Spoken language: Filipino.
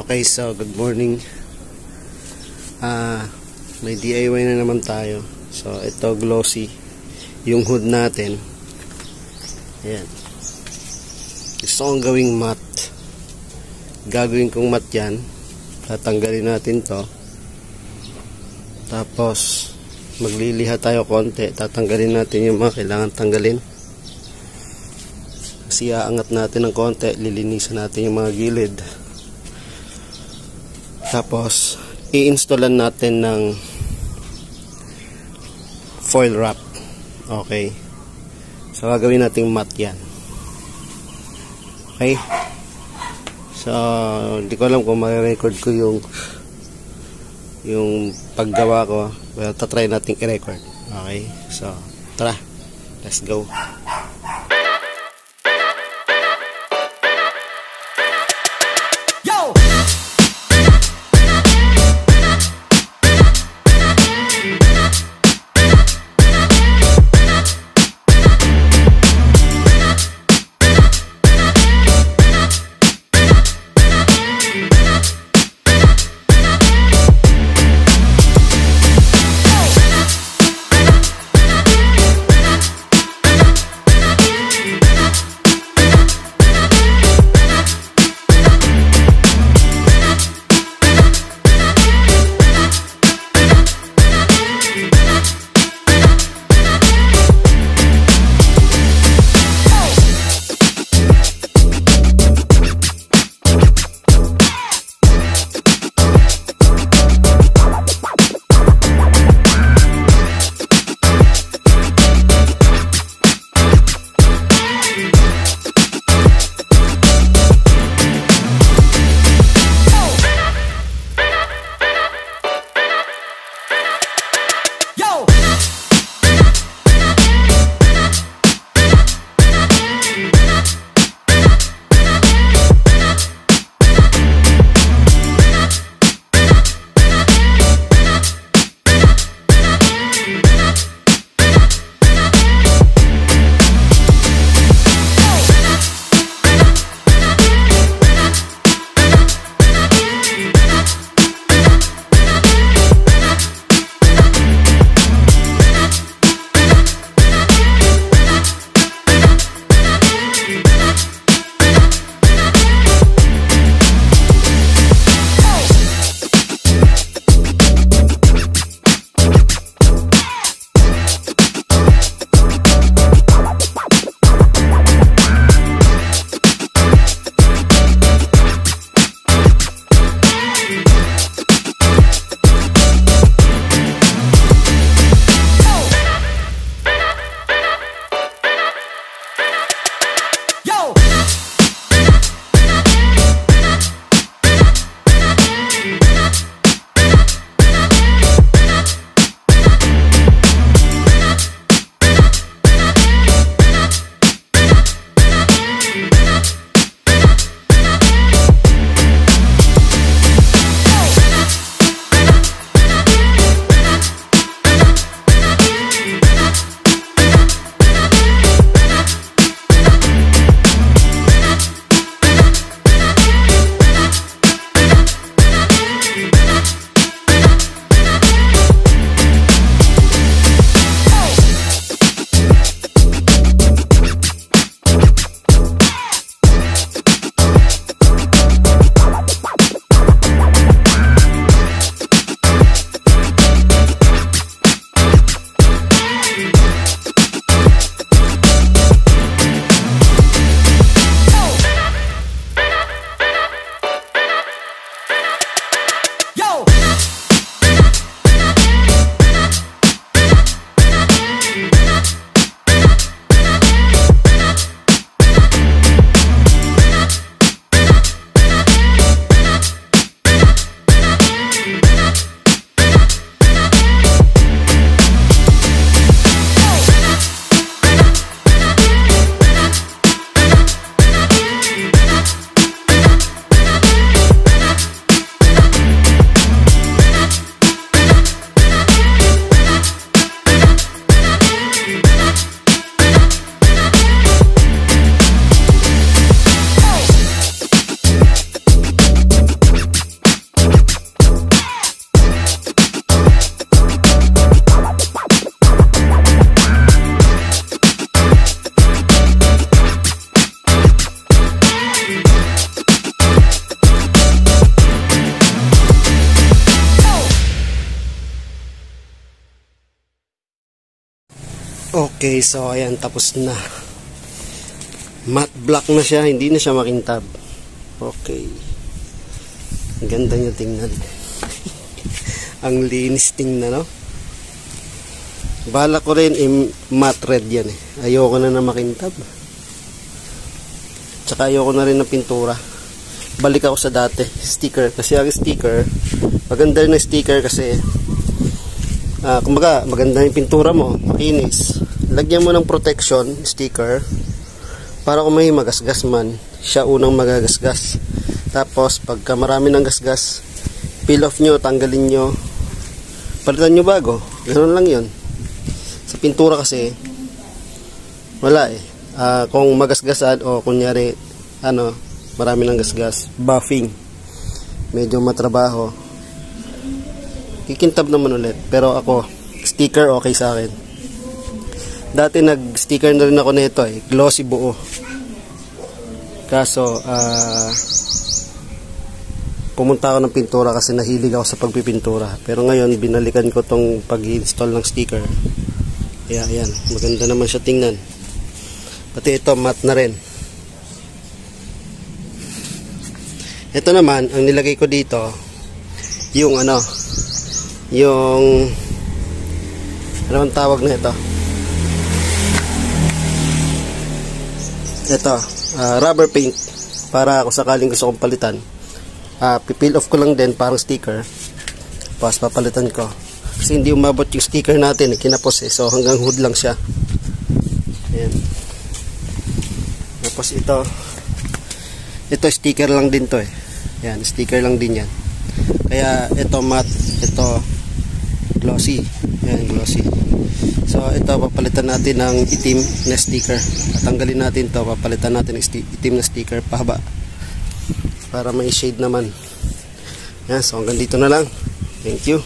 Okay, so good morning. May DIY na naman tayo. So ito glossy yung hood natin. Ayan. Gusto kong gawing matte. Gagawin kong matte yan. Tatanggalin natin to. Tapos magliliha tayo konti. Tatanggalin natin yung mga kailangan tanggalin. Kasi aangat natin ng konti. Lilinisan natin yung mga gilid. Tapos i-installan natin ng foil wrap. Okay. So gagawin natin matte yan. Okay. So hindi ko alam kung ma-record ko yung paggawa ko. Well, tatry natin i-record. Okay. So tara. Let's go. Okay, so ayan, tapos na. Matte black na siya, hindi na siya makintab. Okay. Ang ganda niya tingnan. Ang linis tingnan, no? Bala ko rin matte red yan eh. Ayoko na makintab. Tsaka ayoko na rin ng pintura. Balik ako sa dati, sticker. Kasi ang sticker, maganda rin ang sticker kasi kumbaga, maganda yung pintura mo, makinis. Lagyan mo ng protection sticker para kung may magasgas man, siya unang magagasgas. Tapos, pagka marami ng gasgas, peel off nyo, tanggalin nyo, palitan nyo bago. Ganun lang yun. Sa pintura kasi, wala eh. Kung magasgasan o kunyari, marami ng gasgas, buffing, medyo matrabaho, kikintab naman ulit. Pero ako, sticker okay sa akin. Dati nag-sticker na rin ako nito eh, glossy buo. Kaso, pumunta ako ng pintura kasi nahilig ako sa pagpipintura. Pero ngayon, binalikan ko tong pag-install ng sticker. Kaya, ayan, maganda naman siya tingnan. Pati ito, matte na rin. Ito naman, ang nilagay ko dito, yung yung ano ang tawag na ito, rubber paint, para kung sakaling gusto kong palitan, pipeel off ko lang din parang sticker, tapos papalitan ko kasi hindi umabot yung sticker natin kinapos eh, so hanggang hood lang siya. Ayan. Tapos ito sticker lang din to eh. Ayan, sticker lang din yan. Kaya ito matte, ito glossy. Ayan, glossy. So ito, papalitan natin ng itim na sticker. At tanggalin natin to, papalitan natin ng itim na sticker pahaba para may shade naman. Ayan, so hanggang dito na lang. Thank you.